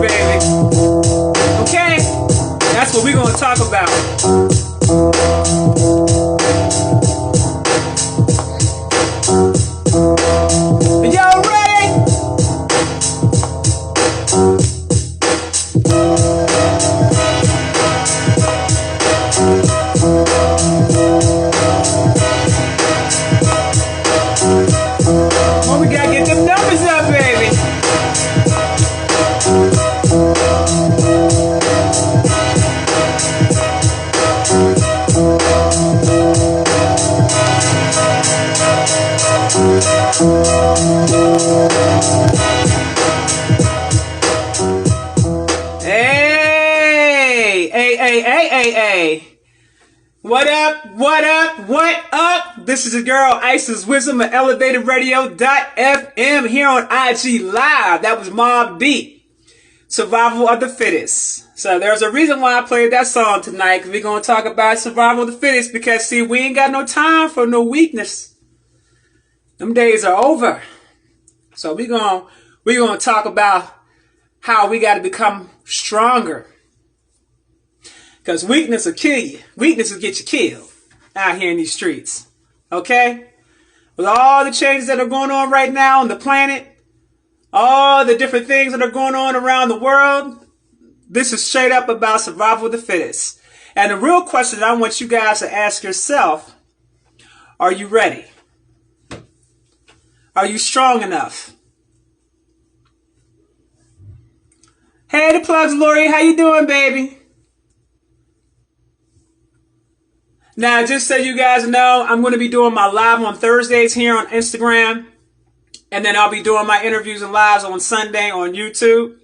baby. Okay? That's what we're going to talk about. Are y'all ready? Well, we got to get them numbers up, baby. Hey. What up? What up? This is your girl, Ice's Wisdom at ElevatedRadio.fm here on IG Live. That was Mobb Deep. Survival of the Fittest. So there's a reason why I played that song tonight, because we're going to talk about survival of the fittest, because see, we ain't got no time for no weakness. Them days are over. So we're going to talk about how we got to become stronger. Because weakness will kill you. Weakness will get you killed out here in these streets. Okay? With all the changes that are going on right now on the planet, all the different things that are going on around the world, this is straight up about survival of the fittest. And the real question I want you guys to ask yourself, are you ready? Are you strong enough? Hey, the plugs, Lori. How you doing, baby? Now, just so you guys know, I'm going to be doing my live on Thursdays here on Instagram. And then I'll be doing my interviews and lives on Sunday on YouTube.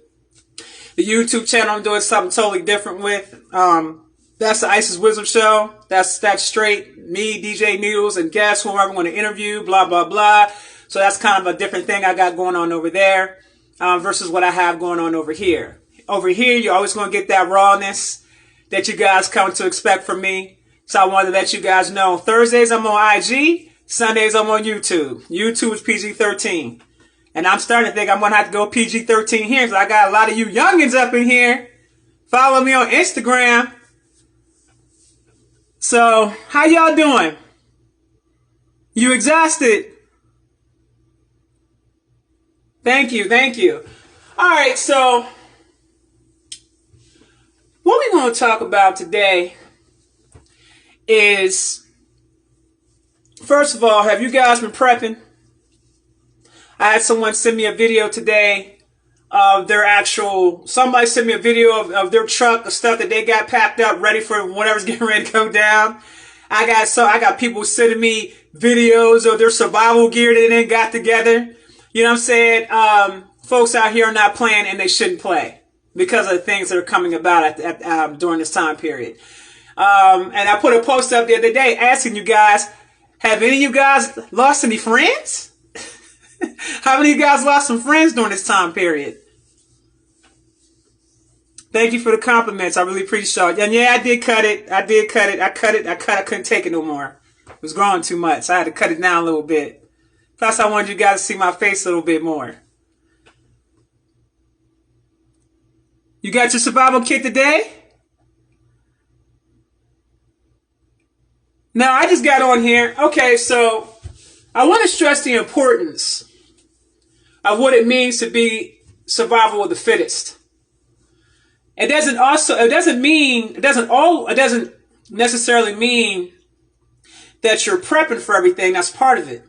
The YouTube channel I'm doing something totally different with. That's the Ice's Wisdom Show. That's straight me, DJ Needles, and guests, whoever I'm going to interview, blah, blah, blah. So that's kind of a different thing I got going on over there versus what I have going on over here. Over here, you're always going to get that rawness that you guys come to expect from me. So I wanted to let you guys know, Thursdays I'm on IG, Sundays I'm on YouTube. YouTube is PG-13. And I'm starting to think I'm going to have to go PG-13 here, because I got a lot of you youngins up in here. Follow me on Instagram. So, how y'all doing? You exhausted? Thank you. All right, so what we're going to talk about today is, first of all, have you guys been prepping? I had someone send me a video today of somebody sent me a video of their truck, the stuff that they got packed up, ready for whatever's getting ready to go down. I got people sending me videos of their survival gear that they didn't got together. You know what I'm saying? Folks out here are not playing, and they shouldn't play because of the things that are coming about during this time period. And I put a post up the other day asking you guys, have any of you guys lost any friends? How many of you guys lost some friends during this time period? Thank you for the compliments. I really appreciate it. And yeah, I did cut it. I couldn't take it no more. It was growing too much. I had to cut it down a little bit. Plus, I wanted you guys to see my face a little bit more. You got your survival kit today? Now, I just got on here. Okay, so I want to stress the importance of what it means to be survival of the fittest. It doesn't necessarily mean that you're prepping for everything. That's part of it.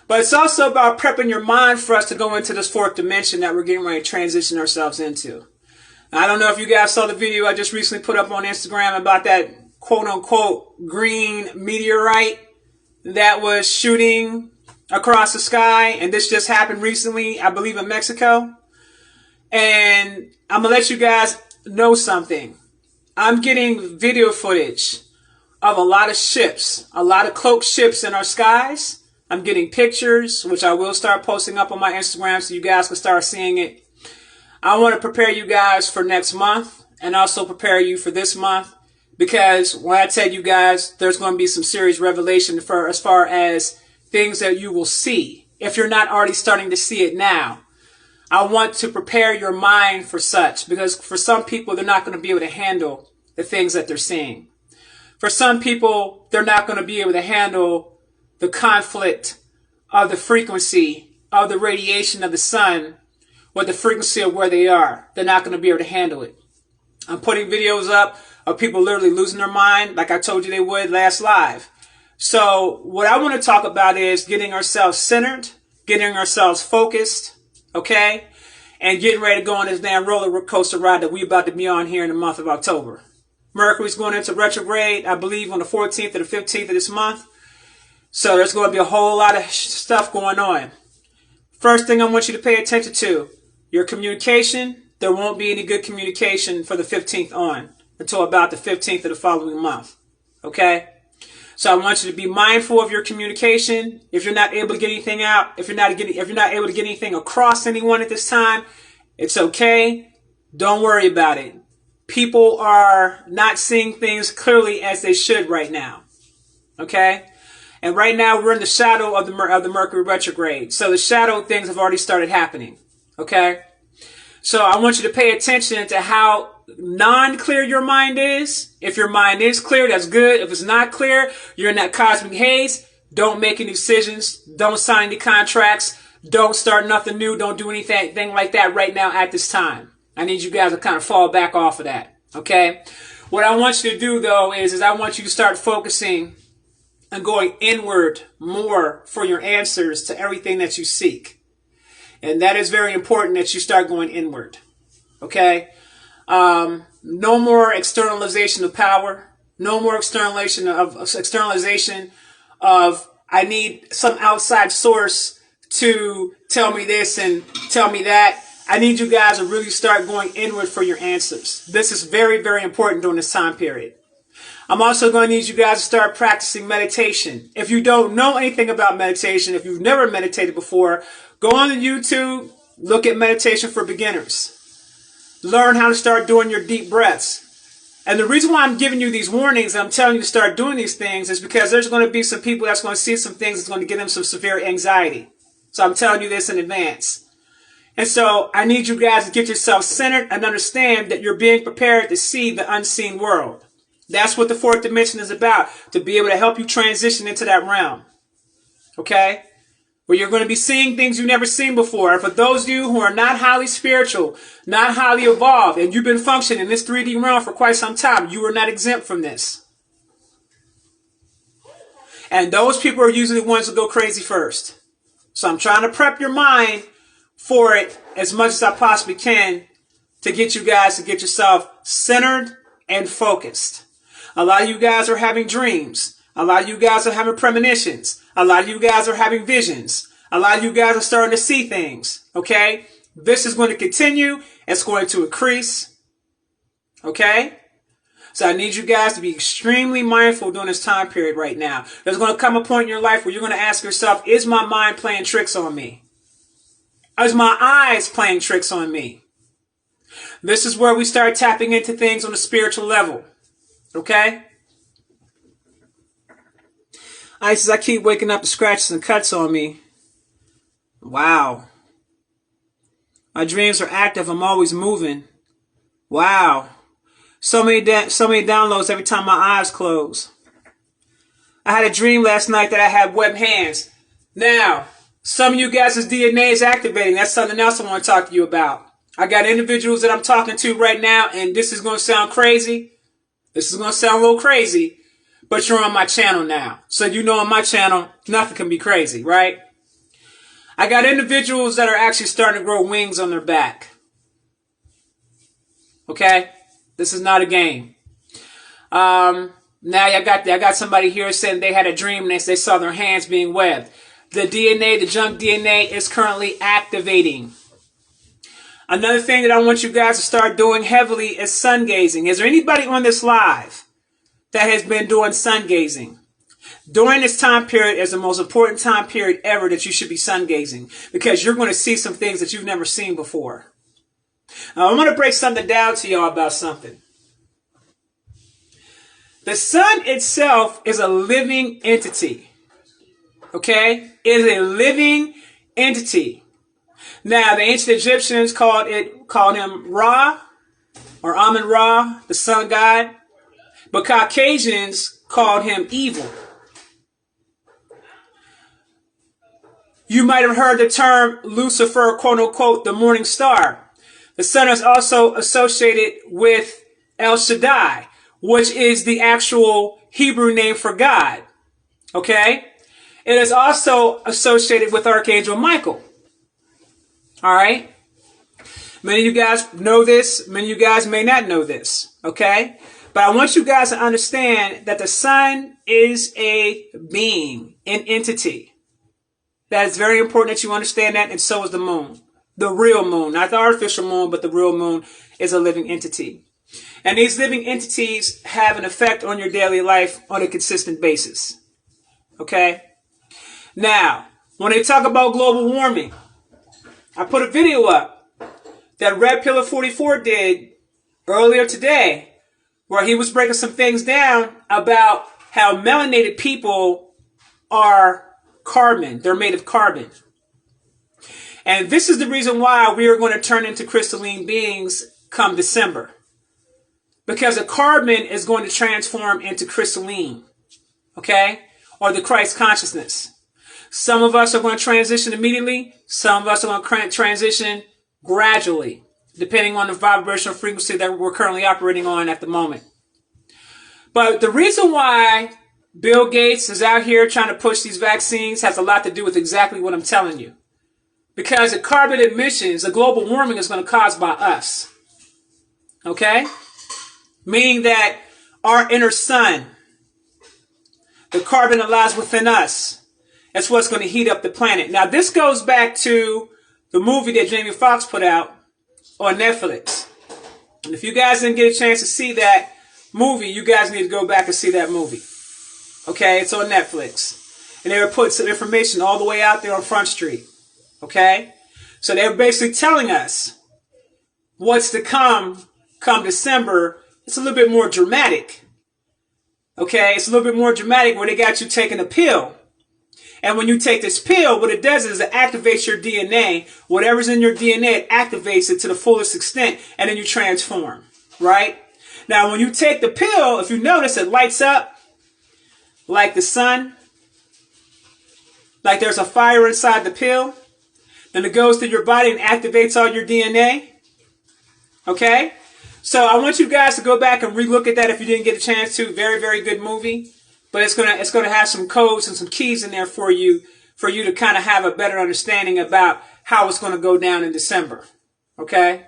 But it's also about prepping your mind for us to go into this fourth dimension that we're getting ready to transition ourselves into. Now, I don't know if you guys saw the video I just recently put up on Instagram about that quote-unquote green meteorite that was shooting across the sky, and this just happened recently, I believe, in Mexico. And I'm gonna let you guys know something. I'm getting video footage of a lot of ships, a lot of cloaked ships in our skies. I'm getting pictures, which I will start posting up on my Instagram so you guys can start seeing it. I want to prepare you guys for next month and also prepare you for this month. Because when I tell you guys, there's going to be some serious revelation as far as things that you will see, if you're not already starting to see it now. I want to prepare your mind for such, because for some people, they're not going to be able to handle the things that they're seeing. For some people, they're not going to be able to handle the conflict of the frequency of the radiation of the sun with the frequency of where they are. They're not going to be able to handle it. I'm putting videos up of people literally losing their mind, like I told you they would last live. So what I want to talk about is getting ourselves centered, getting ourselves focused, okay? And getting ready to go on this damn roller coaster ride that we're about to be on here in the month of October. Mercury's going into retrograde, I believe, on the 14th or the 15th of this month. So there's going to be a whole lot of stuff going on. First thing I want you to pay attention to, your communication. There won't be any good communication for the 15th on until about the 15th of the following month. Okay? So I want you to be mindful of your communication. If you're not able to get anything out, if you're not able to get anything across to anyone at this time, it's okay. Don't worry about it. People are not seeing things clearly as they should right now. Okay? And right now we're in the shadow of the Mercury retrograde. So the shadow things have already started happening. Okay? So I want you to pay attention to how non-clear your mind is. If your mind is clear, that's good. If it's not clear, you're in that cosmic haze. Don't make any decisions. Don't sign any contracts. Don't start nothing new. Don't do anything like that right now at this time. I need you guys to kind of fall back off of that. Okay? What I want you to do, though, is I want you to start focusing and going inward more for your answers to everything that you seek. And that is very important that you start going inward. Okay? No more externalization of power. No more externalization of I need some outside source to tell me this and tell me that. I need you guys to really start going inward for your answers. This is very, very important during this time period. I'm also going to need you guys to start practicing meditation. If you don't know anything about meditation, if you've never meditated before, go on to YouTube, look at meditation for beginners. Learn how to start doing your deep breaths. And the reason why I'm giving you these warnings, and I'm telling you to start doing these things, is because there's going to be some people that's going to see some things that's going to give them some severe anxiety. So I'm telling you this in advance. And so I need you guys to get yourself centered and understand that you're being prepared to see the unseen world. That's what the fourth dimension is about, to be able to help you transition into that realm. Okay? Where you're going to be seeing things you've never seen before. And for those of you who are not highly spiritual, not highly evolved, and you've been functioning in this 3D realm for quite some time, you are not exempt from this. And those people are usually the ones who go crazy first. So I'm trying to prep your mind for it as much as I possibly can to get you guys to get yourself centered and focused. A lot of you guys are having dreams. A lot of you guys are having premonitions. A lot of you guys are having visions. A lot of you guys are starting to see things. Okay? This is going to continue. It's going to increase. Okay? So I need you guys to be extremely mindful during this time period right now. There's going to come a point in your life where you're going to ask yourself, is my mind playing tricks on me? Is my eyes playing tricks on me? This is where we start tapping into things on a spiritual level. Okay? Isis, I keep waking up to scratches and cuts on me. Wow. My dreams are active. I'm always moving. Wow. So many downloads every time my eyes close. I had a dream last night that I had webbed hands. Now, some of you guys' DNA is activating. That's something else I want to talk to you about. I got individuals that I'm talking to right now, and this is going to sound crazy. This is going to sound a little crazy, but you're on my channel now. So you know on my channel, nothing can be crazy, right? I got individuals that are actually starting to grow wings on their back. Okay? This is not a game. Now I got somebody here saying they had a dream and they saw their hands being webbed. The DNA, the junk DNA, is currently activating. Another thing that I want you guys to start doing heavily is sun gazing. Is there anybody on this live that has been doing sun gazing? During this time period is the most important time period ever that you should be sun gazing, because you're going to see some things that you've never seen before. Now, I'm going to break something down to y'all about something. The sun itself is a living entity. Okay? It is a living entity. Now, the ancient Egyptians called him Ra, or Amun Ra, the sun god. But Caucasians called him evil. You might have heard the term Lucifer, quote unquote, the morning star. The sun is also associated with El Shaddai, which is the actual Hebrew name for God. Okay? It is also associated with Archangel Michael. All right? Many of you guys know this. Many of you guys may not know this. Okay? But I want you guys to understand that the sun is a being, an entity. That is very important that you understand that, and so is the moon. The real moon, not the artificial moon, but the real moon is a living entity. And these living entities have an effect on your daily life on a consistent basis. Okay? Now, when they talk about global warming, I put a video up that Red Pillar 44 did earlier today, where he was breaking some things down about how melanated people are carbon. They're made of carbon. And this is the reason why we are going to turn into crystalline beings come December. Because the carbon is going to transform into crystalline. Okay? Or the Christ consciousness. Some of us are going to transition immediately. Some of us are going to transition gradually, depending on the vibrational frequency that we're currently operating on at the moment. But the reason why Bill Gates is out here trying to push these vaccines has a lot to do with exactly what I'm telling you. Because the carbon emissions, the global warming is going to cause by us. Okay? Meaning that our inner sun, the carbon that lies within us, that's what's going to heat up the planet. Now, this goes back to the movie that Jamie Foxx put out on Netflix. And if you guys didn't get a chance to see that movie, you guys need to go back and see that movie. Okay, it's on Netflix. And they were putting some information all the way out there on Front Street. Okay? So they're basically telling us what's to come December. It's a little bit more dramatic. Okay? It's a little bit more dramatic where they got you taking a pill. And when you take this pill, what it does is it activates your DNA. Whatever's in your DNA, it activates it to the fullest extent. And then you transform. Right? Now, when you take the pill, if you notice, it lights up like the sun. Like there's a fire inside the pill. Then it goes to your body and activates all your DNA. Okay? So I want you guys to go back and relook at that if you didn't get a chance to. Very, very good movie. But it's gonna have some codes and some keys in there for you to kind of have a better understanding about how it's gonna go down in December. Okay?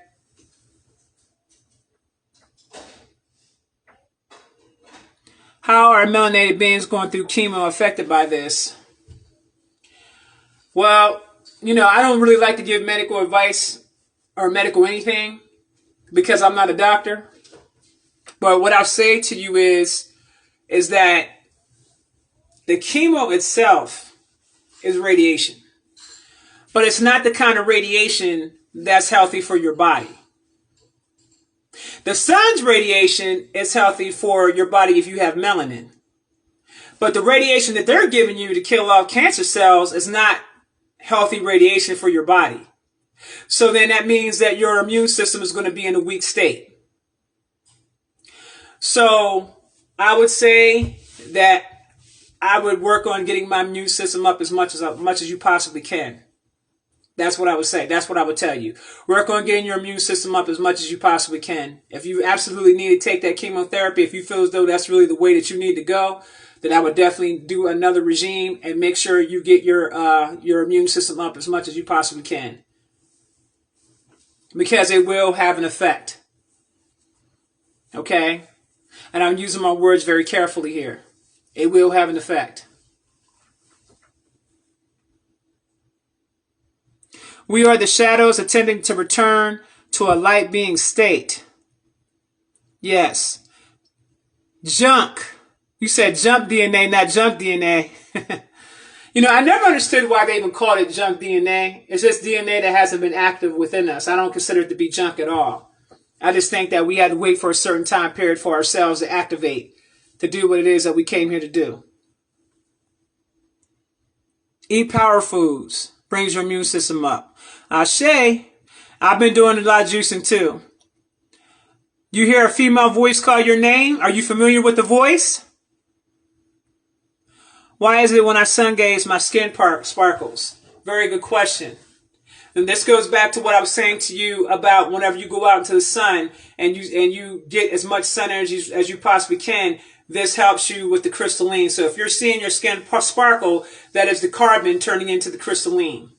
How are melanated beings going through chemo affected by this? Well, I don't really like to give medical advice or medical anything because I'm not a doctor. But what I'll say to you is that the chemo itself is radiation. But it's not the kind of radiation that's healthy for your body. The sun's radiation is healthy for your body if you have melanin. But the radiation that they're giving you to kill off cancer cells is not healthy radiation for your body. So then that means that your immune system is going to be in a weak state. So I would say that I would work on getting my immune system up as much as you possibly can. That's what I would say. That's what I would tell you. Work on getting your immune system up as much as you possibly can. If you absolutely need to take that chemotherapy, if you feel as though that's really the way that you need to go, then I would definitely do another regime and make sure you get your immune system up as much as you possibly can. Because it will have an effect. Okay? And I'm using my words very carefully here. It will have an effect. We are the shadows attempting to return to a light being state. Yes. Junk. You said junk DNA, not junk DNA. I never understood why they even called it junk DNA. It's just DNA that hasn't been active within us. I don't consider it to be junk at all. I just think that we had to wait for a certain time period for ourselves to activate, to do what it is that we came here to do. Eat power foods. Brings your immune system up. Ashe, I've been doing a lot of juicing too. You hear a female voice call your name? Are you familiar with the voice? Why is it when I sun gaze, my skin sparkles? Very good question. And this goes back to what I was saying to you about whenever you go out into the sun and you get as much sun energy as you possibly can, this helps you with the crystalline. So if you're seeing your skin sparkle, that is the carbon turning into the crystalline.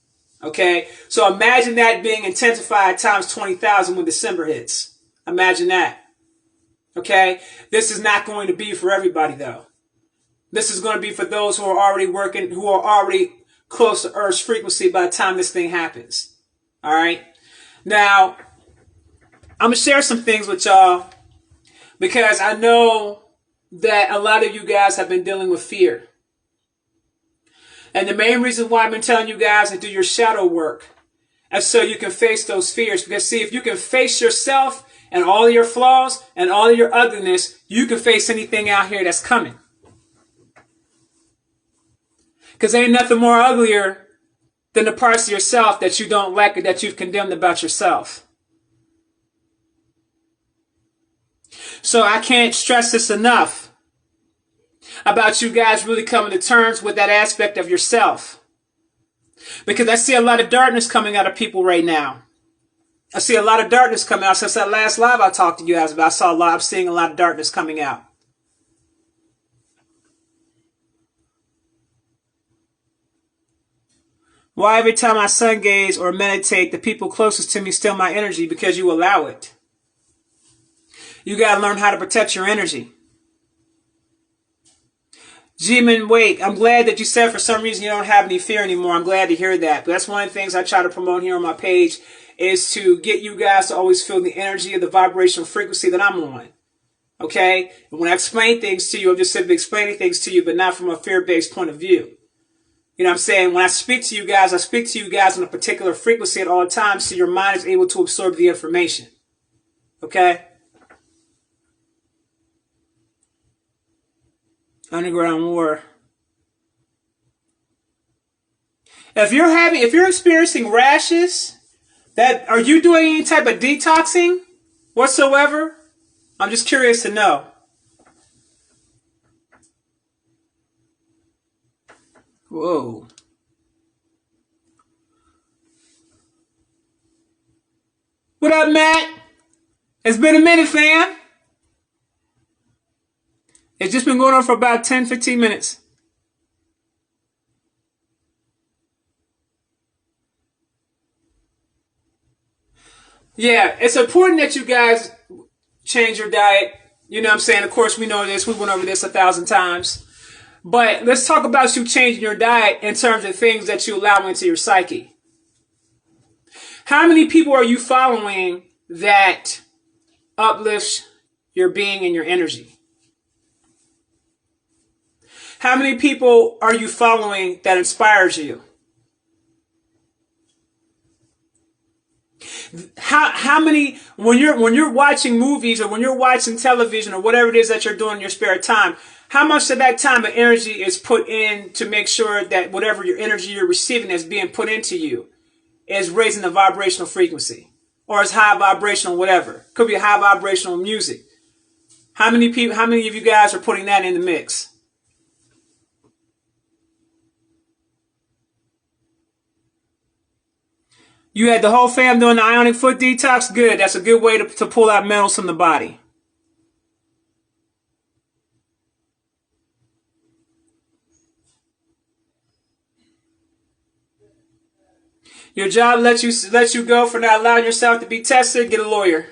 Okay? So imagine that being intensified times 20,000 when December hits. Imagine that. Okay? This is not going to be for everybody though. This is going to be for those who are already working, who are already close to Earth's frequency by the time this thing happens. All right? Now, I'm going to share some things with y'all because I know that a lot of you guys have been dealing with fear. And the main reason why I've been telling you guys to do your shadow work is so you can face those fears. Because see, if you can face yourself and all of your flaws and all of your ugliness, you can face anything out here that's coming. Because ain't nothing more uglier than the parts of yourself that you don't like or that you've condemned about yourself. So I can't stress this enough about you guys really coming to terms with that aspect of yourself. Because I see a lot of darkness coming out of people right now. I see a lot of darkness coming out. Since that last live I talked to you guys about, I'm seeing a lot of darkness coming out. Why every time I sun gaze or meditate, the people closest to me steal my energy? Because you allow it. You got to learn how to protect your energy. Jimin Wake, I'm glad that you said for some reason you don't have any fear anymore. I'm glad to hear that. But that's one of the things I try to promote here on my page is to get you guys to always feel the energy of the vibrational frequency that I'm on. Okay? And when I explain things to you, I'm just simply explaining things to you, but not from a fear-based point of view. You know what I'm saying? When I speak to you guys on a particular frequency at all times so your mind is able to absorb the information. Okay? Underground war. If you're experiencing rashes, are you doing any type of detoxing whatsoever? I'm just curious to know. Whoa. What up, Matt? It's been a minute, fam. It's just been going on for about 10, 15 minutes. Yeah, it's important that you guys change your diet. You know what I'm saying? Of course, we know this. We went over this 1,000 times. But let's talk about you changing your diet in terms of things that you allow into your psyche. How many people are you following that uplifts your being and your energy? How many people are you following that inspires you? How many, when you're watching movies or when you're watching television or whatever it is that you're doing in your spare time, how much of that time and energy is put in to make sure that whatever your energy you're receiving is being put into you is raising the vibrational frequency or is high vibrational whatever? Could be high vibrational music. How many of you guys are putting that in the mix? You had the whole fam doing the ionic foot detox? Good. That's a good way to pull out metals from the body. Your job lets you go for not allowing yourself to be tested. Get a lawyer.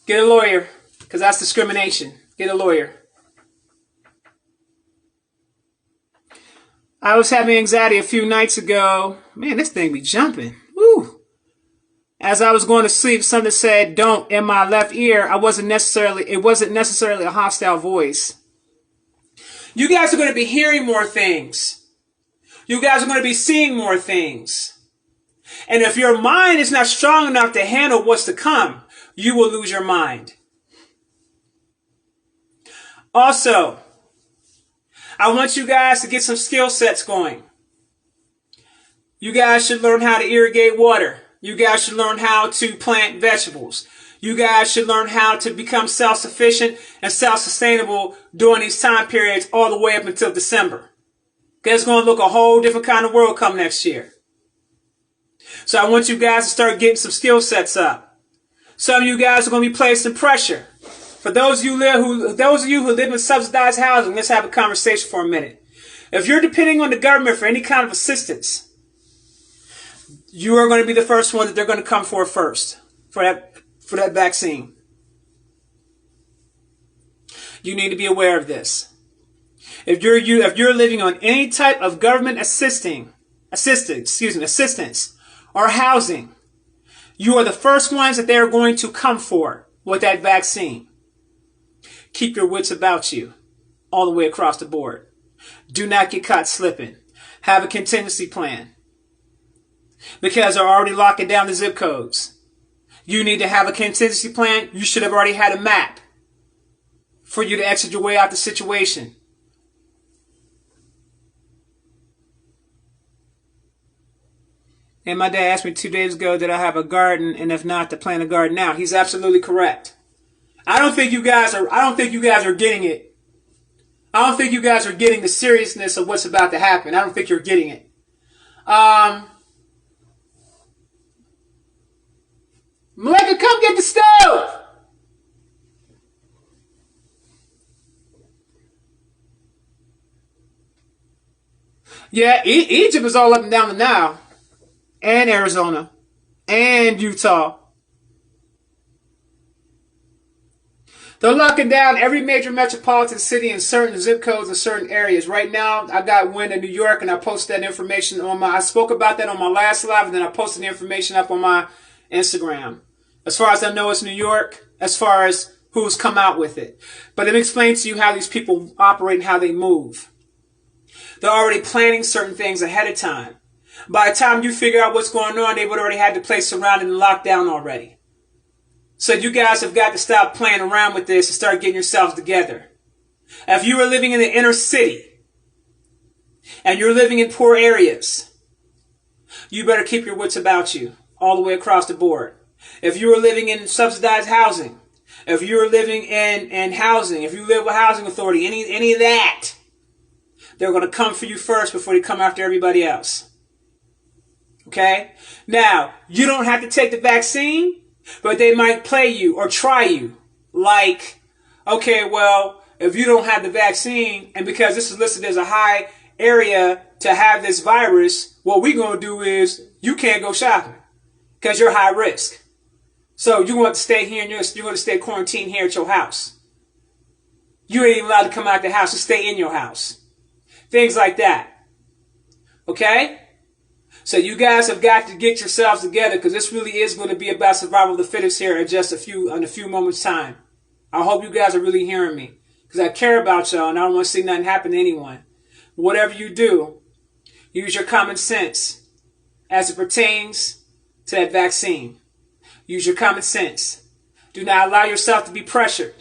Get a lawyer, because that's discrimination. Get a lawyer. I was having anxiety a few nights ago. Man, this thing be jumping. Woo. As I was going to sleep, something said, "Don't," in my left ear. It wasn't necessarily a hostile voice. You guys are going to be hearing more things. You guys are going to be seeing more things. And if your mind is not strong enough to handle what's to come, you will lose your mind. Also, I want you guys to get some skill sets going. You guys should learn how to irrigate water. You guys should learn how to plant vegetables. You guys should learn how to become self-sufficient and self-sustainable during these time periods all the way up until December. It's going to look a whole different kind of world come next year. So I want you guys to start getting some skill sets up. Some of you guys are going to be placing pressure. For those of you who live in subsidized housing, let's have a conversation for a minute. If you're depending on the government for any kind of assistance, you are going to be the first one that they're going to come for first for that vaccine. You need to be aware of this. If you're living on any type of government assistance or housing, you are the first ones that they are going to come for with that vaccine. Keep your wits about you all the way across the board. Do not get caught slipping. Have a contingency plan. Because they're already locking down the zip codes. You need to have a contingency plan. You should have already had a map for you to exit your way out the situation. And my dad asked me 2 days ago, did I have a garden? And if not, to plant a garden now. He's absolutely correct. I don't think you guys are getting it. I don't think you guys are getting the seriousness of what's about to happen. I don't think you're getting it. Malika, come get the stove! Yeah, Egypt is all up and down the Nile. And Arizona. And Utah. They're locking down every major metropolitan city in certain zip codes in certain areas. Right now, I got wind in New York, and I posted that information I spoke about that on my last live, and then I posted the information up on my Instagram. As far as I know, it's New York, as far as who's come out with it. But let me explain to you how these people operate and how they move. They're already planning certain things ahead of time. By the time you figure out what's going on, they would already had the place surrounded and locked down already. So you guys have got to stop playing around with this and start getting yourselves together. If you are living in the inner city and you're living in poor areas, you better keep your wits about you all the way across the board. If you are living in subsidized housing, if you are living in housing, if you live with housing authority, any of that, they're going to come for you first before they come after everybody else. Okay? Now, you don't have to take the vaccine, but they might play you or try you. Like, okay, well, if you don't have the vaccine, and because this is listed as a high area to have this virus, what we're going to do is you can't go shopping because you're high risk. So you want to stay here and you're going to stay quarantined here at your house. You ain't even allowed to come out the house and stay in your house. Things like that. Okay? So you guys have got to get yourselves together because this really is going to be about survival of the fittest here in just a few moments' time. I hope you guys are really hearing me because I care about y'all and I don't want to see nothing happen to anyone. Whatever you do, use your common sense as it pertains to that vaccine. Use your common sense. Do not allow yourself to be pressured.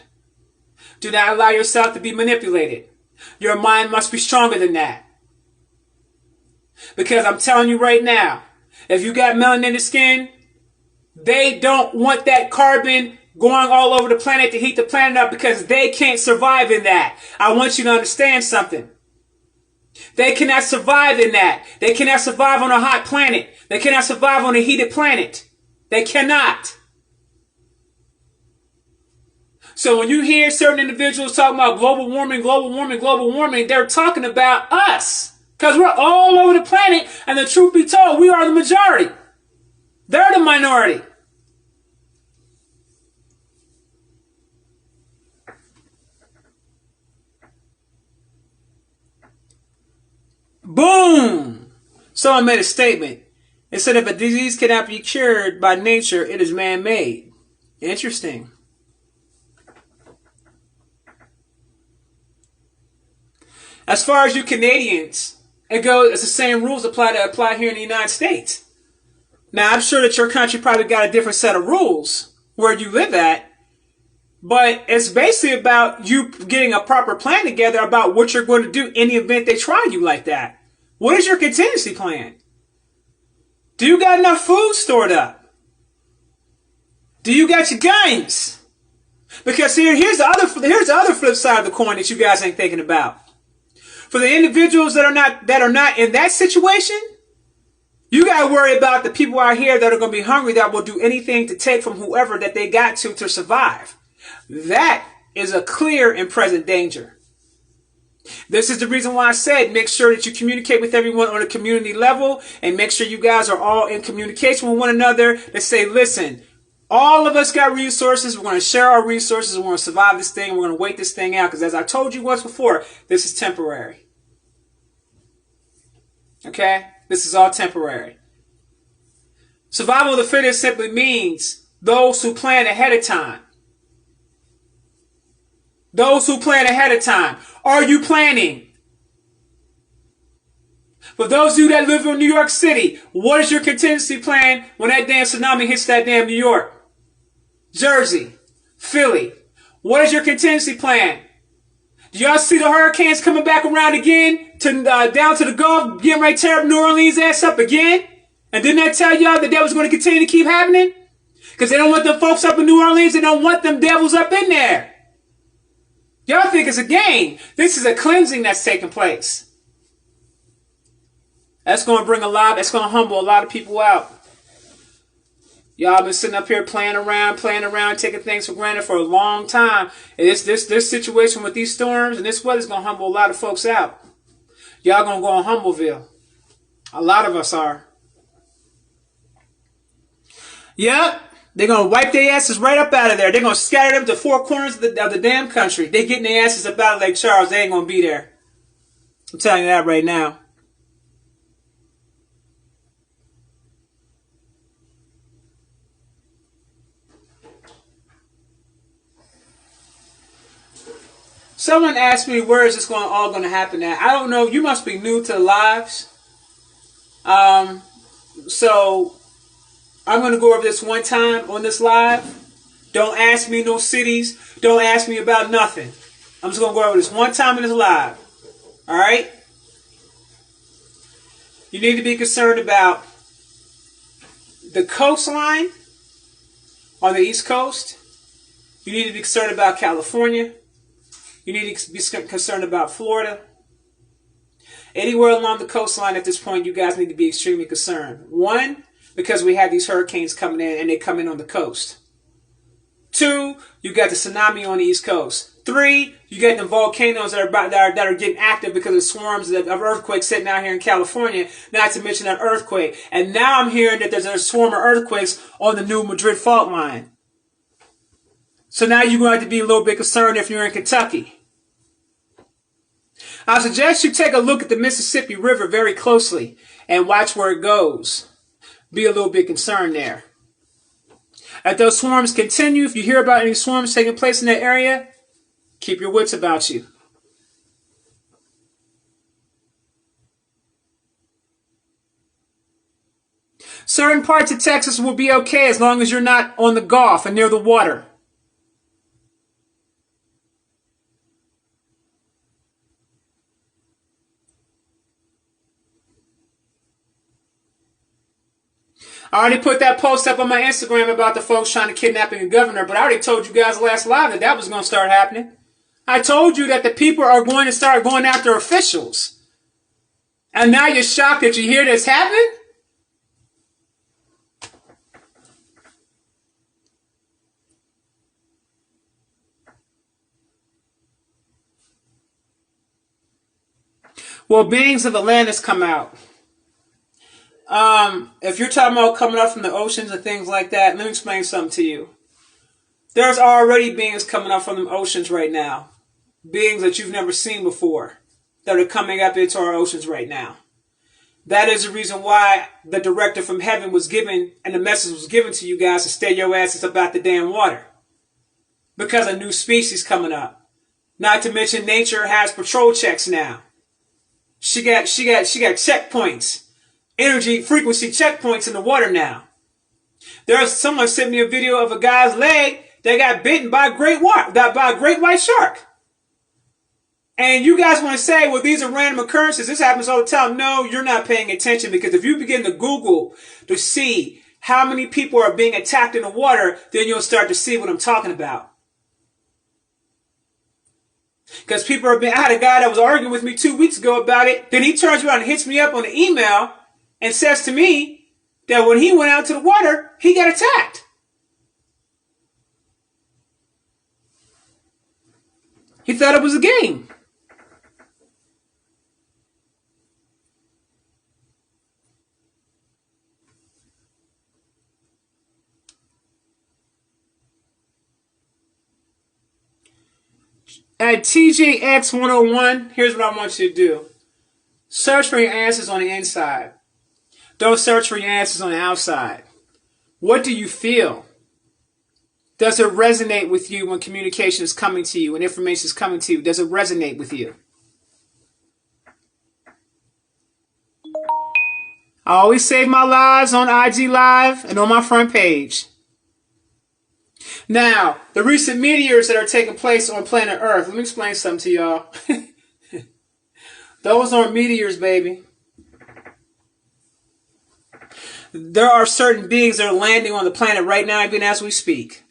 Do not allow yourself to be manipulated. Your mind must be stronger than that. Because I'm telling you right now, if you got melanated skin, they don't want that carbon going all over the planet to heat the planet up because they can't survive in that. I want you to understand something. They cannot survive in that. They cannot survive on a hot planet. They cannot survive on a heated planet. They cannot. So when you hear certain individuals talking about global warming, they're talking about us. Because we're all over the planet, and the truth be told, we are the majority. They're the minority. Boom! Someone made a statement. It said if a disease cannot be cured by nature, it is man-made. Interesting. As far as you Canadians, it's the same rules apply here in the United States. Now, I'm sure that your country probably got a different set of rules where you live at, but it's basically about you getting a proper plan together about what you're going to do in the event they try you like that. What is your contingency plan? Do you got enough food stored up? Do you got your guns? Because here's the other flip side of the coin that you guys ain't thinking about. For the individuals that are not in that situation, you got to worry about the people out here that are going to be hungry, that will do anything to take from whoever that they got to survive. That is a clear and present danger. This is the reason why I said make sure that you communicate with everyone on a community level, and make sure you guys are all in communication with one another to say, listen, all of us got resources. We're going to share our resources. We're going to survive this thing. We're going to wait this thing out because, as I told you once before, this is temporary. Okay? This is all temporary. Survival of the fittest simply means those who plan ahead of time. Those who plan ahead of time. Are you planning? For those of you that live in New York City, what is your contingency plan when that damn tsunami hits that damn New York? Jersey, Philly. What is your contingency plan? Do y'all see the hurricanes coming back around again to down to the Gulf, getting ready to tear up New Orleans ass up again? And didn't I tell y'all that was going to continue to keep happening? Because they don't want them folks up in New Orleans. They don't want them devils up in there. Y'all think it's a game. This is a cleansing that's taking place. That's going to humble a lot of people out. Y'all been sitting up here playing around, taking things for granted for a long time. And this situation with these storms and this weather's going to humble a lot of folks out. Y'all going to go on Humbleville. A lot of us are. Yep. They're going to wipe their asses right up out of there. They're going to scatter them to four corners of the damn country. They getting their asses up out of Lake Charles. They ain't going to be there. I'm telling you that right now. Someone asked me, where is this all going to happen at? I don't know. You must be new to the lives. So I'm going to go over this one time on this live. Don't ask me no cities. Don't ask me about nothing. I'm just going to go over this one time in this live. All right? You need to be concerned about the coastline on the East Coast. You need to be concerned about California. You need to be concerned about Florida. Anywhere along the coastline at this point, you guys need to be extremely concerned. One, because we have these hurricanes coming in and they come in on the coast. Two, you got the tsunami on the East Coast. Three, you got the volcanoes that are getting active because of swarms of earthquakes sitting out here in California, not to mention that earthquake. And now I'm hearing that there's a swarm of earthquakes on the new Madrid fault line. So now you're going to have to be a little bit concerned if you're in Kentucky. I suggest you take a look at the Mississippi River very closely and watch where it goes. Be a little bit concerned there. As those swarms continue, if you hear about any swarms taking place in that area, keep your wits about you. Certain parts of Texas will be okay as long as you're not on the Gulf and near the water. I already put that post up on my Instagram about the folks trying to kidnapping a governor, but I already told you guys last live that was going to start happening. I told you that the people are going to start going after officials. And now you're shocked that you hear this happen? Well, beings of Atlantis come out. If you're talking about coming up from the oceans and things like that, let me explain something to you. There's already beings coming up from the oceans right now. Beings that you've never seen before that are coming up into our oceans right now. That is the reason why the directive from heaven was given and the message was given to you guys to stay your asses about the damn water. Because a new species coming up. Not to mention nature has patrol checks now. She got checkpoints. Energy frequency checkpoints in the water now. Someone sent me a video of a guy's leg that got bitten by a great white shark. And you guys want to say, well, these are random occurrences. This happens all the time. No, you're not paying attention, because if you begin to Google to see how many people are being attacked in the water, then you'll start to see what I'm talking about. Because people are being, I had a guy that was arguing with me 2 weeks ago about it. Then he turns around and hits me up on the email and says to me that when he went out to the water, he got attacked. He thought it was a game. At TJX101, here's what I want you to do. Search for your answers on the inside. Don't search for your answers on the outside. What do you feel? Does it resonate with you when communication is coming to you, when information is coming to you? Does it resonate with you? I always save my lives on IG Live and on my front page. Now, the recent meteors that are taking place on planet Earth. Let me explain something to y'all. Those aren't meteors, baby. There are certain beings that are landing on the planet right now, even as we speak.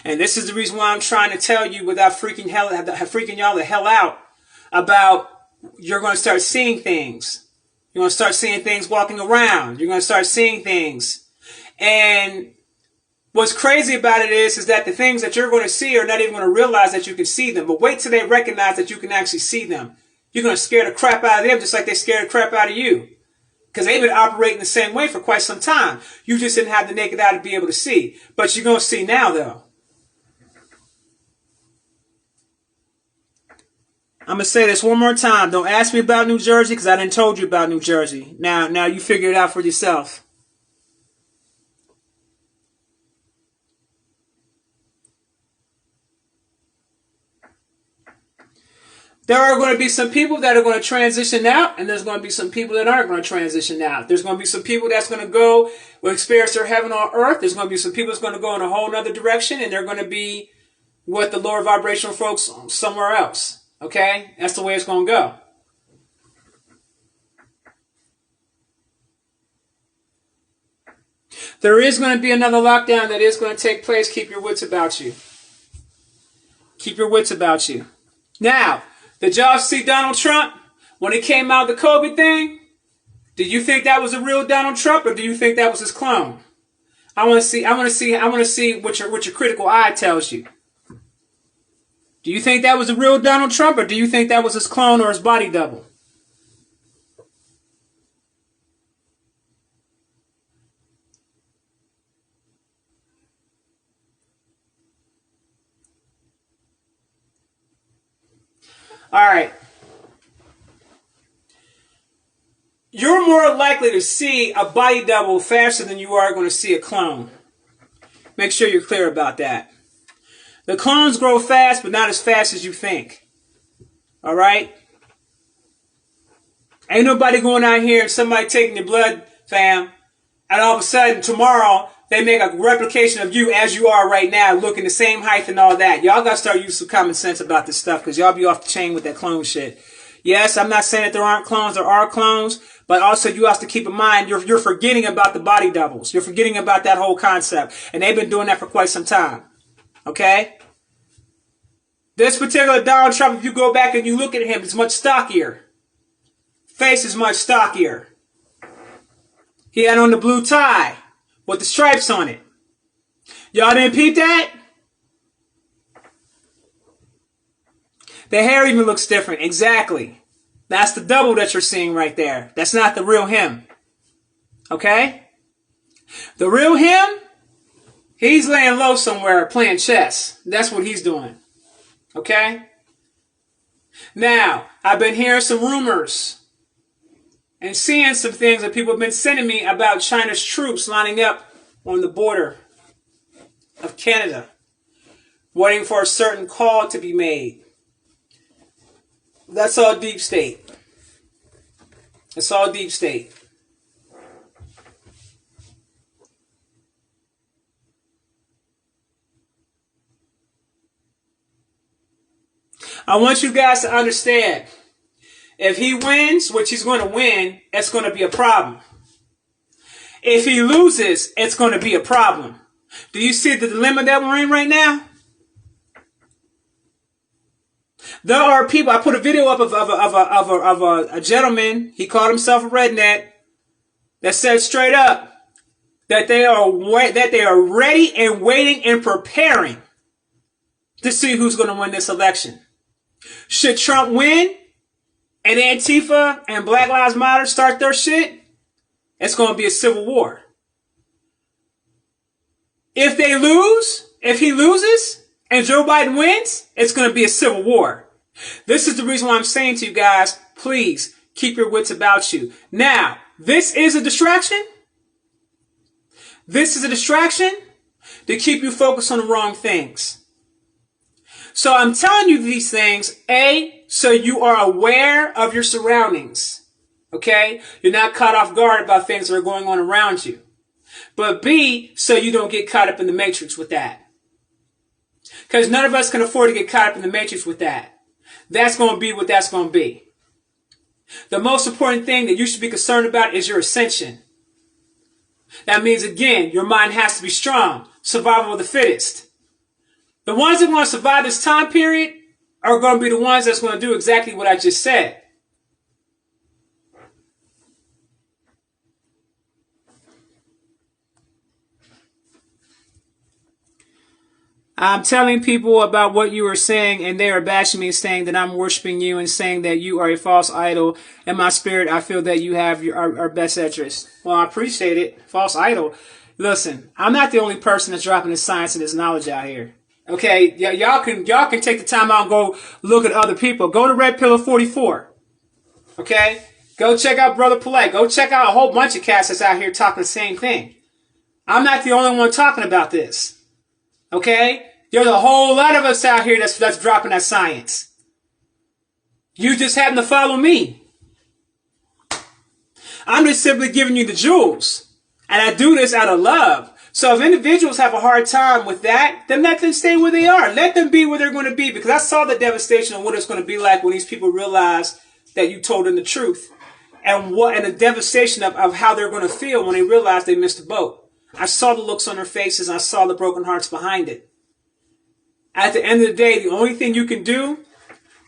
And this is the reason why I'm trying to tell you without freaking y'all the hell out about you're going to start seeing things. You're going to start seeing things walking around. You're going to start seeing things. And what's crazy about it is that the things that you're going to see are not even going to realize that you can see them. But wait till they recognize that you can actually see them. You're going to scare the crap out of them just like they scared the crap out of you. Because they've been operating the same way for quite some time. You just didn't have the naked eye to be able to see. But you're going to see now, though. I'm going to say this one more time. Don't ask me about New Jersey, because I done told you about New Jersey. Now you figure it out for yourself. There are going to be some people that are going to transition out, and there's going to be some people that aren't going to transition out. There's going to be some people that's going to go, will experience their heaven on earth. There's going to be some people that's going to go in a whole other direction, and they're going to be with the lower vibrational folks somewhere else. Okay? That's the way it's going to go. There is going to be another lockdown that is going to take place. Keep your wits about you. Keep your wits about you. Now, did y'all see Donald Trump when it came out the COVID thing? Did you think that was a real Donald Trump, or do you think that was his clone? I want to see what your critical eye tells you. Do you think that was a real Donald Trump, or do you think that was his clone or his body double? All right. You're more likely to see a body double faster than you are going to see a clone. Make sure you're clear about that. The clones grow fast, but not as fast as you think. All right? Ain't nobody going out here and somebody taking your blood, fam, and all of a sudden tomorrow they make a replication of you as you are right now, looking the same height and all that. Y'all got to start using some common sense about this stuff, because y'all be off the chain with that clone shit. Yes, I'm not saying that there aren't clones. There are clones. But also you have to keep in mind, you're forgetting about the body doubles. You're forgetting about that whole concept. And they've been doing that for quite some time. Okay? This particular Donald Trump, if you go back and you look at him, it's much stockier. Face is much stockier. He had on the blue tie with the stripes on it. Y'all didn't peep that? The hair even looks different. Exactly. That's the double that you're seeing right there. That's not the real him. Okay? The real him, he's laying low somewhere playing chess. That's what he's doing. Okay? Now, I've been hearing some rumors and seeing some things that people have been sending me about China's troops lining up on the border of Canada, waiting for a certain call to be made. That's all deep state. It's all deep state. I want you guys to understand, if he wins, which he's going to win, it's going to be a problem. If he loses, it's going to be a problem. Do you see the dilemma that we're in right now? There are people, I put a video up of a gentleman, he called himself a redneck, that said straight up that they are ready and waiting and preparing to see who's going to win this election. Should Trump win and Antifa and Black Lives Matter start their shit, it's going to be a civil war. If they lose, if he loses and Joe Biden wins, it's going to be a civil war. This is the reason why I'm saying to you guys, please keep your wits about you. Now, this is a distraction. This is a distraction to keep you focused on the wrong things. So I'm telling you these things, A, so you are aware of your surroundings. Okay? You're not caught off guard about things that are going on around you. But B, so you don't get caught up in the matrix with that. Because none of us can afford to get caught up in the matrix with that. That's going to be what that's going to be. The most important thing that you should be concerned about is your ascension. That means, again, your mind has to be strong. Survival of the fittest. The ones that want to survive this time period are going to be the ones that's going to do exactly what I just said. I'm telling people about what you are saying, and they are bashing me, saying that I'm worshiping you and saying that you are a false idol. In my spirit, I feel that you have our best interest. Well, I appreciate it. False idol. Listen, I'm not the only person that's dropping this science and this knowledge out here. Okay, y'all can take the time out and go look at other people. Go to Red Pillar 44. Okay, go check out Brother Pillay. Go check out a whole bunch of cats that's out here talking the same thing. I'm not the only one talking about this. Okay? There's a whole lot of us out here that's dropping that science. You just happen to follow me. I'm just simply giving you the jewels. And I do this out of love. So if individuals have a hard time with that, then let them stay where they are. Let them be where they're going to be. Because I saw the devastation of what it's going to be like when these people realize that you told them the truth. And the devastation of how they're going to feel when they realize they missed the boat. I saw the looks on their faces, and I saw the broken hearts behind it. At the end of the day, the only thing you can do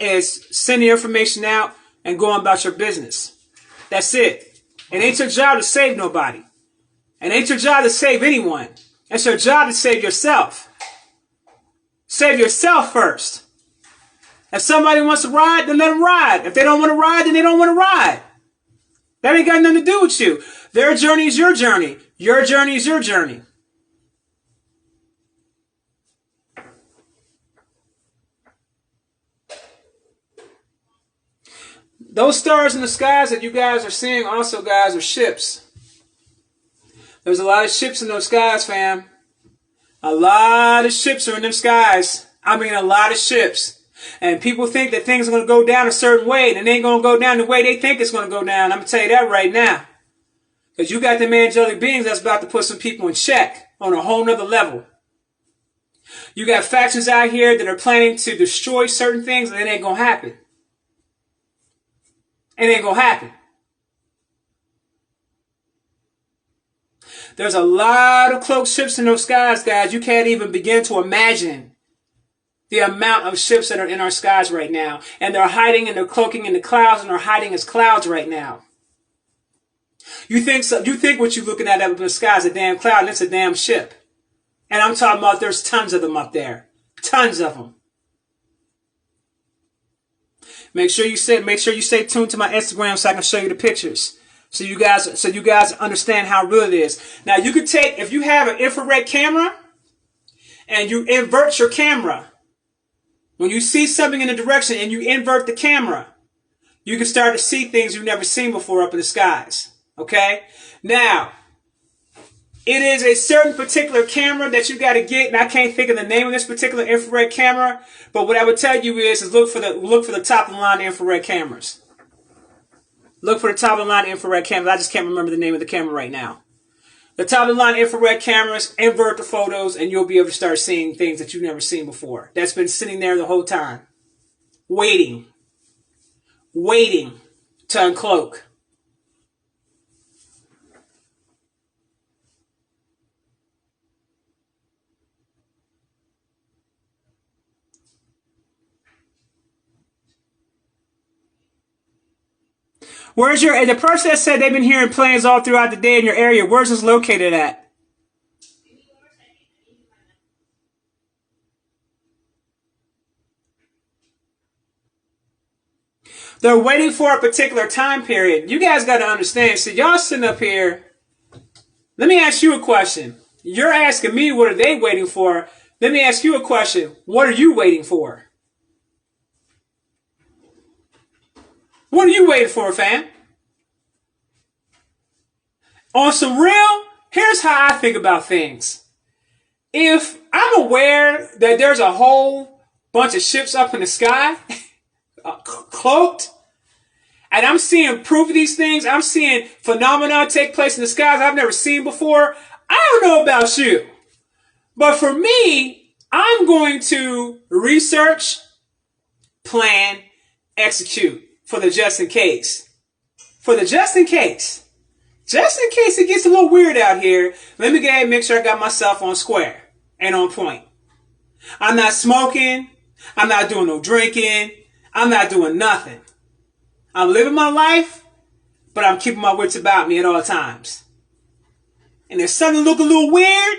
is send the information out and go on about your business. That's it. It ain't your job to save nobody. It ain't your job to save anyone. It's your job to save yourself. Save yourself first. If somebody wants to ride, then let them ride. If they don't want to ride, then they don't want to ride. That ain't got nothing to do with you. Their journey is your journey. Your journey is your journey. Those stars in the skies that you guys are seeing also, guys, are ships. There's a lot of ships in those skies, fam. A lot of ships are in them skies. I mean, a lot of ships. And people think that things are going to go down a certain way, and it ain't going to go down the way they think it's going to go down. I'm going to tell you that right now. Because you got them angelic beings that's about to put some people in check on a whole nother level. You got factions out here that are planning to destroy certain things, and it ain't going to happen. It ain't going to happen. There's a lot of cloaked ships in those skies, guys. You can't even begin to imagine the amount of ships that are in our skies right now. And they're hiding and they're cloaking in the clouds, and they're hiding as clouds right now. You think what you're looking at up in the sky is a damn cloud, and it's a damn ship. And I'm talking about there's tons of them up there. Tons of them. Make sure you stay tuned to my Instagram so I can show you the pictures. So you guys understand how real it is. Now you could take, if you have an infrared camera and you invert your camera, when you see something in a direction and you invert the camera, you can start to see things you've never seen before up in the skies. Okay? Now, it is a certain particular camera that you got to get, and I can't think of the name of this particular infrared camera, but what I would tell you is look for the top of the line infrared cameras. Look for the top of the line infrared cameras. I just can't remember the name of the camera right now. The top of the line infrared cameras, invert the photos, and you'll be able to start seeing things that you've never seen before. That's been sitting there the whole time, waiting, waiting to uncloak. Where's your, the person that said they've been hearing planes all throughout the day in your area, where's this located at? They're waiting for a particular time period. You guys got to understand. So y'all sitting up here. Let me ask you a question. You're asking me what are they waiting for. Let me ask you a question. What are you waiting for? What are you waiting for, fam? On some real, here's how I think about things. If I'm aware that there's a whole bunch of ships up in the sky, cloaked, and I'm seeing proof of these things, I'm seeing phenomena take place in the skies I've never seen before, I don't know about you. But for me, I'm going to research, plan, execute for the just in case. For the just in case. Just in case it gets a little weird out here, let me go ahead and make sure I got myself on square and on point. I'm not smoking. I'm not doing no drinking. I'm not doing nothing. I'm living my life, but I'm keeping my wits about me at all times. And if something look a little weird,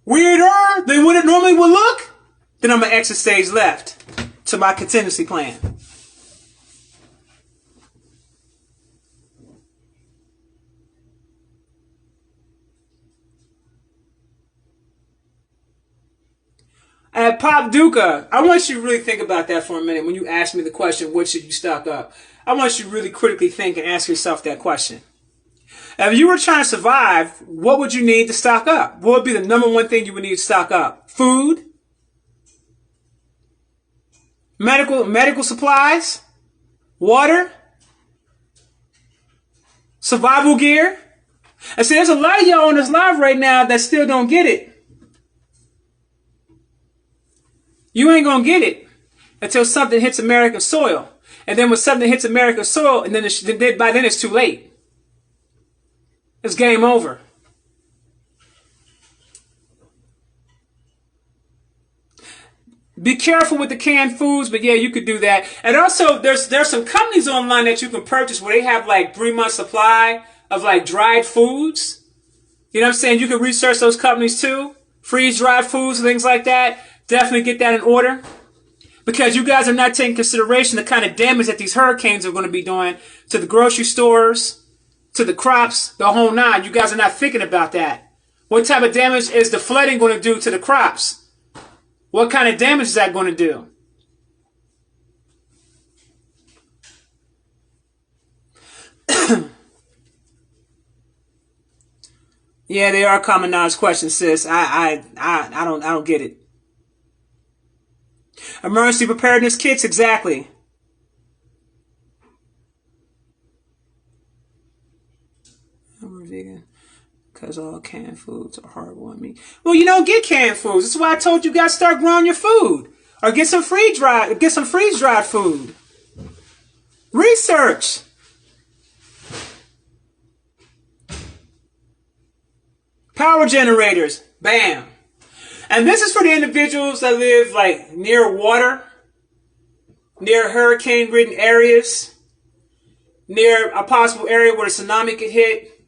weirder than what it normally would look, then I'm going to exit stage left to my contingency plan. And Pop Duca, I want you to really think about that for a minute when you ask me the question, what should you stock up? I want you to really critically think and ask yourself that question. If you were trying to survive, what would you need to stock up? What would be the number one thing you would need to stock up? Food? Medical supplies? Water? Survival gear? I see there's a lot of y'all on this live right now that still don't get it. You ain't gonna get it until something hits American soil. And then when something hits American soil, and then by then it's too late. It's game over. Be careful with the canned foods, but yeah, you could do that. And also, there's some companies online that you can purchase where they have like 3 months supply of like dried foods. You know what I'm saying? You can research those companies too. Freeze dried foods, things like that. Definitely get that in order. Because you guys are not taking consideration the kind of damage that these hurricanes are going to be doing to the grocery stores, to the crops, the whole nine. You guys are not thinking about that. What type of damage is the flooding going to do to the crops? What kind of damage is that going to do? Yeah, they are common knowledge questions, sis. I don't get it. Emergency preparedness kits, exactly. I'm a vegan because all canned foods are horrible on me. Well, you don't get canned foods. That's why I told you guys start growing your food or get some freeze dried food. Research. Power generators. Bam. And this is for the individuals that live like near water, near hurricane-ridden areas, near a possible area where a tsunami could hit,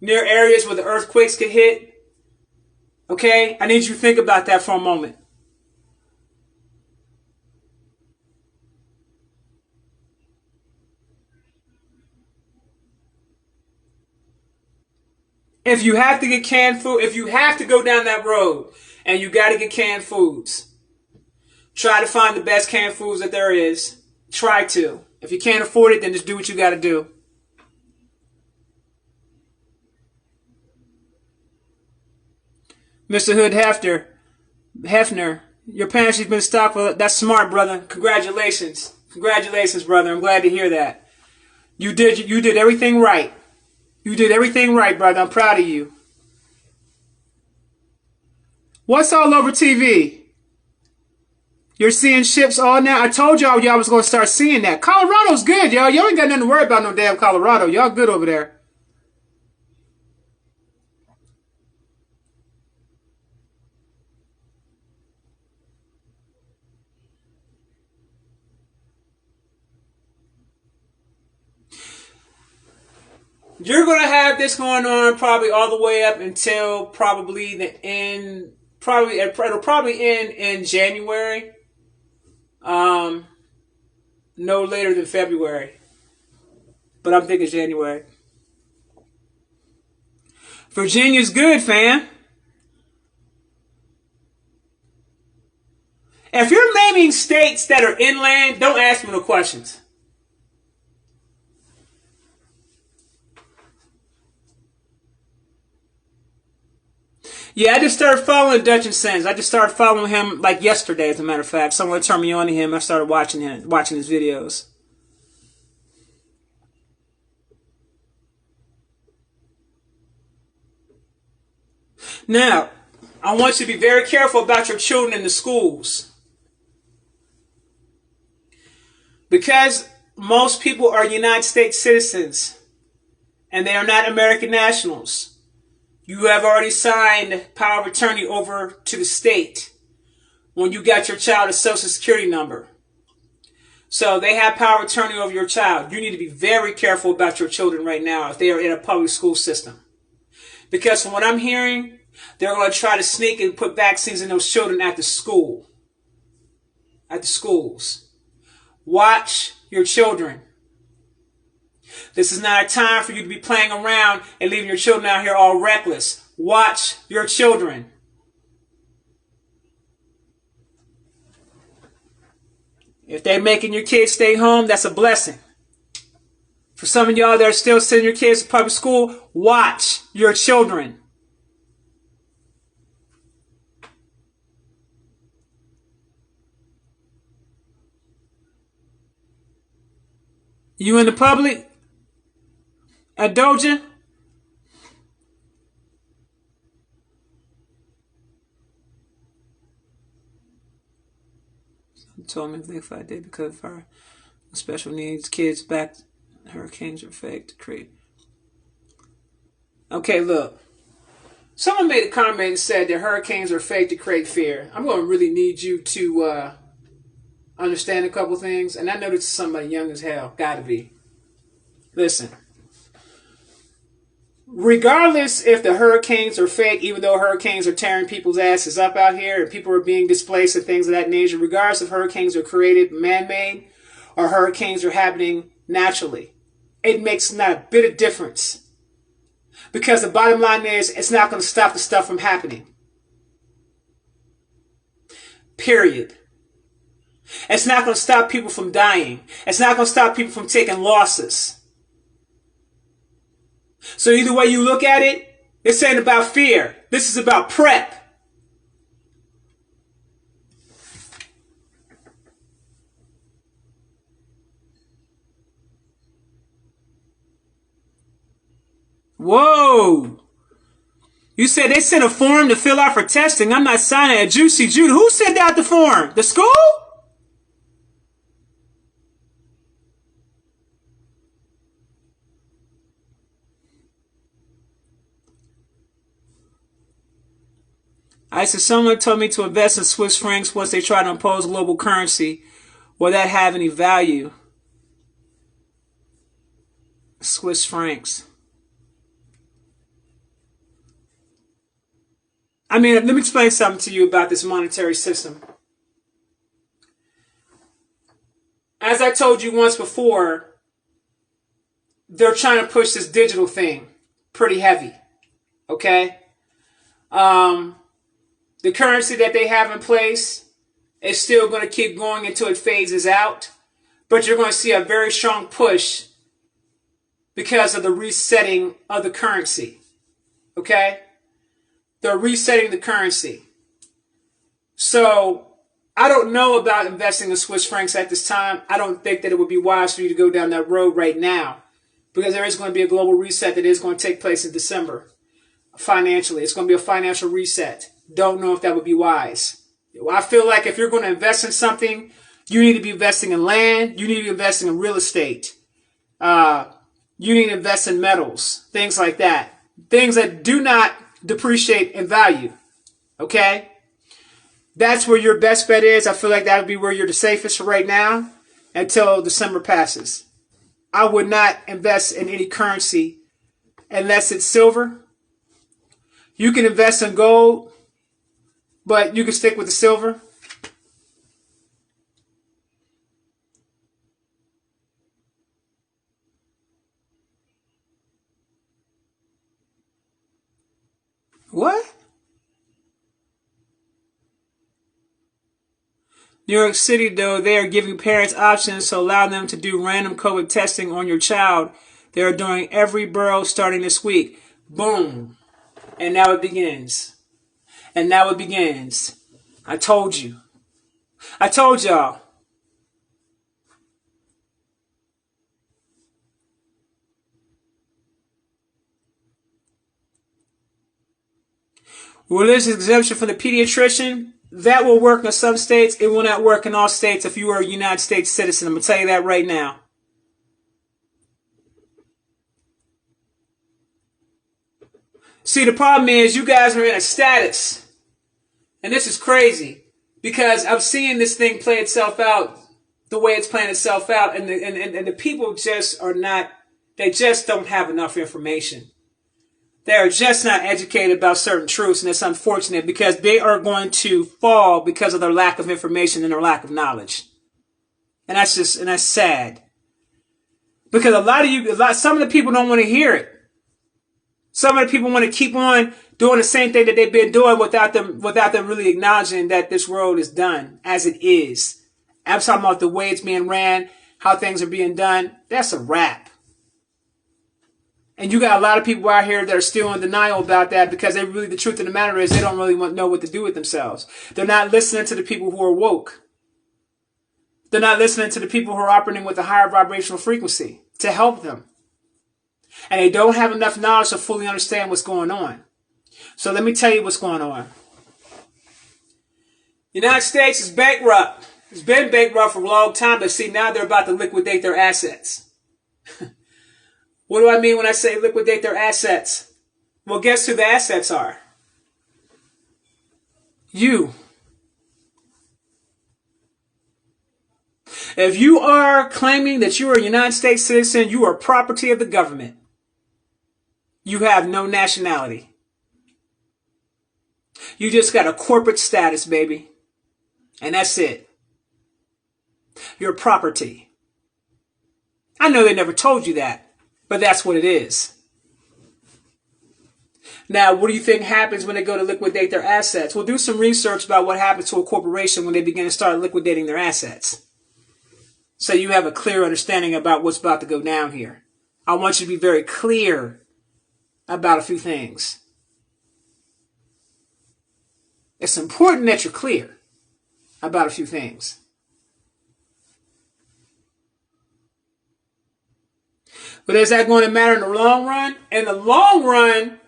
near areas where the earthquakes could hit. Okay? I need you to think about that for a moment. If you have to get canned food, if you have to go down that road and you got to get canned foods, try to find the best canned foods that there is. Try to. If you can't afford it, then just do what you got to do. Mr. Hood Hefner, your pantry's been stocked. Well, that's smart, brother. Congratulations. Congratulations, brother. I'm glad to hear that. You did everything right. You did everything right, brother. I'm proud of you. What's all over TV? You're seeing ships all now. I told y'all was going to start seeing that. Colorado's good, y'all. Y'all ain't got nothing to worry about no damn Colorado. Y'all good over there. You're going to have this going on probably all the way up until probably the end. It'll probably end in January. No later than February. But I'm thinking January. Virginia's good, fam. If you're naming states that are inland, don't ask me no questions. Yeah, I just started following Dutch and Sens. I just started following him like yesterday, as a matter of fact. Someone turned me on to him. I started watching his videos. Now, I want you to be very careful about your children in the schools. Because most people are United States citizens and they are not American nationals. You have already signed power of attorney over to the state when you got your child a social security number. So they have power of attorney over your child. You need to be very careful about your children right now if they are in a public school system. Because from what I'm hearing, they're going to try to sneak and put vaccines in those children at the school. At the schools. Watch your children. This is not a time for you to be playing around and leaving your children out here all reckless. Watch your children. If they're making your kids stay home, that's a blessing. For some of y'all that are still sending your kids to public school, watch your children. You in the public? At Doja? Told me if I did because of our special needs kids back, hurricanes are fake to create. Okay, look. Someone made a comment and said that hurricanes are fake to create fear. I'm going to really need you to understand a couple things. And I know this is somebody young as hell. Gotta be. Listen. Regardless if the hurricanes are fake, even though hurricanes are tearing people's asses up out here and people are being displaced and things of that nature, regardless if hurricanes are created man-made or hurricanes are happening naturally, it makes not a bit of difference. Because the bottom line is, it's not going to stop the stuff from happening. Period. It's not going to stop people from dying. It's not going to stop people from taking losses. So either way you look at it, this ain't about fear. This is about prep. Whoa. You said they sent a form to fill out for testing. I'm not signing a Juicy Jude. Who sent out the form? The school? I said someone told me to invest in Swiss francs once they try to impose global currency. Will that have any value? Swiss francs. I mean, let me explain something to you about this monetary system. As I told you once before, they're trying to push this digital thing pretty heavy. Okay? The currency that they have in place is still going to keep going until it phases out. But you're going to see a very strong push because of the resetting of the currency. Okay? They're resetting the currency. So I don't know about investing in Swiss francs at this time. I don't think that it would be wise for you to go down that road right now because there is going to be a global reset that is going to take place in December financially. It's going to be a financial reset. Don't know if that would be wise. I feel like if you're going to invest in something, you need to be investing in land. You need to be investing in real estate. You need to invest in metals, things like that. Things that do not depreciate in value. Okay? That's where your best bet is. I feel like that would be where you're the safest right now until December passes. I would not invest in any currency unless it's silver. You can invest in gold, but you can stick with the silver. What? New York City, though, they are giving parents options to allow them to do random COVID testing on your child. They are doing every borough starting this week. Boom. And now it begins. And now it begins. I told you. I told y'all. Religious exemption for the pediatrician, that will work in some states. It will not work in all states if you are a United States citizen. I'm going to tell you that right now. See, the problem is you guys are in a status. And this is crazy. Because I'm seeing this thing play itself out the way it's playing itself out. And the people just are not, they just don't have enough information. They're just not educated about certain truths, and it's unfortunate because they are going to fall because of their lack of information and their lack of knowledge. And that's sad. Because some of the people don't want to hear it. Some of the people want to keep on doing the same thing that they've been doing without them really acknowledging that this world is done as it is. I'm talking about the way it's being ran, how things are being done. That's a wrap. And you got a lot of people out here that are still in denial about that because the truth of the matter is they don't really know what to do with themselves. They're not listening to the people who are woke. They're not listening to the people who are operating with a higher vibrational frequency to help them. And they don't have enough knowledge to fully understand what's going on. So let me tell you what's going on. The United States is bankrupt. It's been bankrupt for a long time, but see, now they're about to liquidate their assets. What do I mean when I say liquidate their assets? Well, guess who the assets are? You. If you are claiming that you are a United States citizen, you are property of the government. You have no nationality. You just got a corporate status, baby. And that's it. You're property. I know they never told you that. But that's what it is. Now, what do you think happens when they go to liquidate their assets? Well, do some research about what happens to a corporation when they begin to start liquidating their assets. So you have a clear understanding about what's about to go down here. I want you to be very clear about a few things. It's important that you're clear about a few things. But is that going to matter in the long run? In the long run,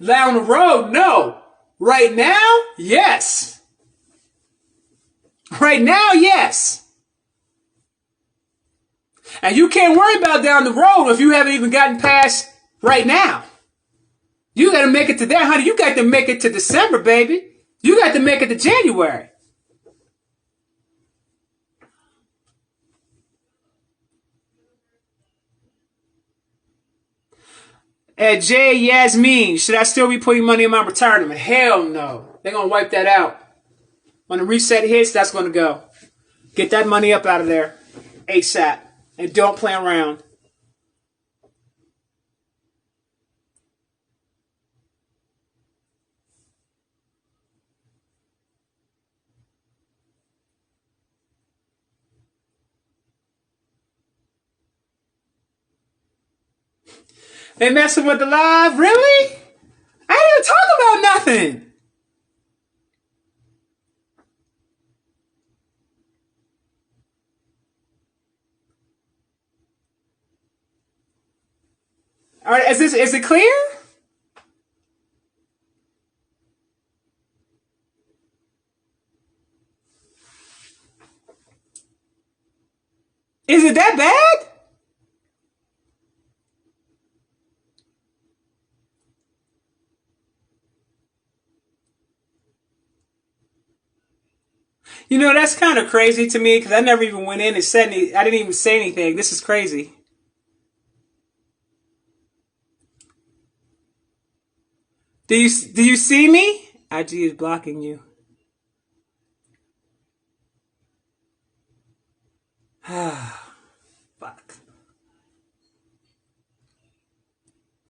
down the road, no. Right now, yes. Right now, yes. And you can't worry about down the road if you haven't even gotten past right now. You got to make it to that, honey. You got to make it to December, baby. You got to make it to January. At J. Yasmin, should I still be putting money in my retirement? Hell no. They're going to wipe that out. When the reset hits, that's going to go. Get that money up out of there ASAP. And don't play around. They messing with the live? Really? I didn't talk about nothing. All right, is it clear? Is it that bad? You know, that's kind of crazy to me because I never even went in and said any. I didn't even say anything. This is crazy. Do you see me? IG is blocking you.